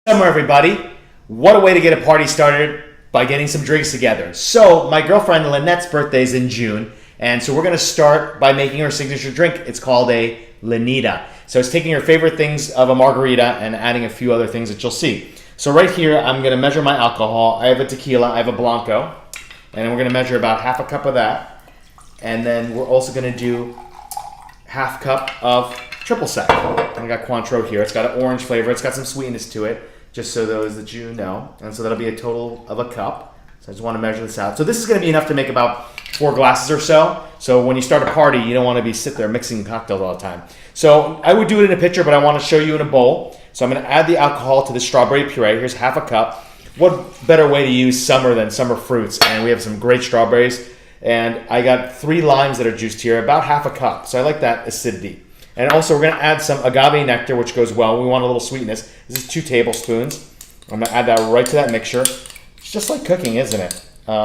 Summer, everybody. What a way to get a party started by getting some drinks together. So my girlfriend Lynette's birthday is in June, and so we're going to start by making her signature drink. It's called a Lynita. So it's taking her favorite things of a margarita and adding a few other things that you'll see. So right here, I'm going to measure my alcohol. I have a tequila, I have a blanco, and then we're going to measure about half a cup of that. And then we're also going to do half cup of triple sec. I got Cointreau here. It's got an orange flavor. It's got some sweetness to it, just so those that you know. And so that'll be a total of a cup. So I just want to measure this out. So this is going to be enough to make about 4 glasses or so. So when you start a party, you don't want to be sit there mixing cocktails all the time. So I would do it in a pitcher, but I want to show you in a bowl. So I'm going to add the alcohol to the strawberry puree. Here's half a cup. What better way to use summer than summer fruits? And we have some great strawberries. And I got 3 limes that are juiced here, about half a cup. So I like that acidity. And also we're going to add some agave nectar, which goes well. We want a little sweetness. This is 2 tablespoons. I'm going to add that right to that mixture. It's just like cooking, isn't it?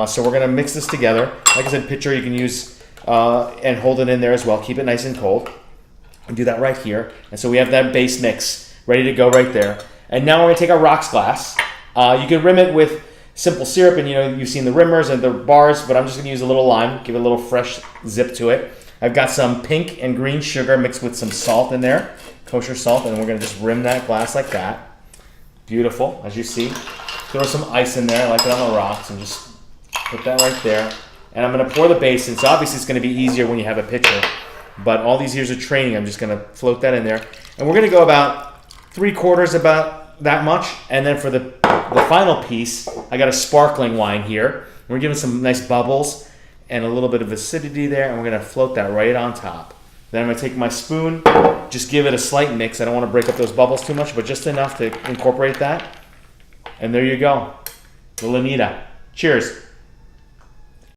So we're going to mix this together. Like I said, pitcher you can use and hold it in there as well. Keep it nice and cold. And do that right here. And so we have that base mix ready to go right there. And now we're going to take our rocks glass. You can rim it with simple syrup, and you've seen the rimmers and the bars, but I'm just going to use a little lime, give it a little fresh zip to it. I've got some pink and green sugar mixed with some salt in there, kosher salt, and we're going to just rim that glass like that. Beautiful, as you see. Throw some ice in there, I like it on the rocks, and just put that right there. And I'm going to pour the base in, so obviously it's going to be easier when you have a pitcher, but all these years of training, I'm just going to float that in there. And we're going to go about 3/4, about that much, and then for the final piece, I got a sparkling wine here. We're giving some nice bubbles and a little bit of acidity there, and we're going to float that right on top. Then I'm going to take my spoon, just give it a slight mix. I don't want to break up those bubbles too much, but just enough to incorporate that. And there you go, the Lynita. Cheers.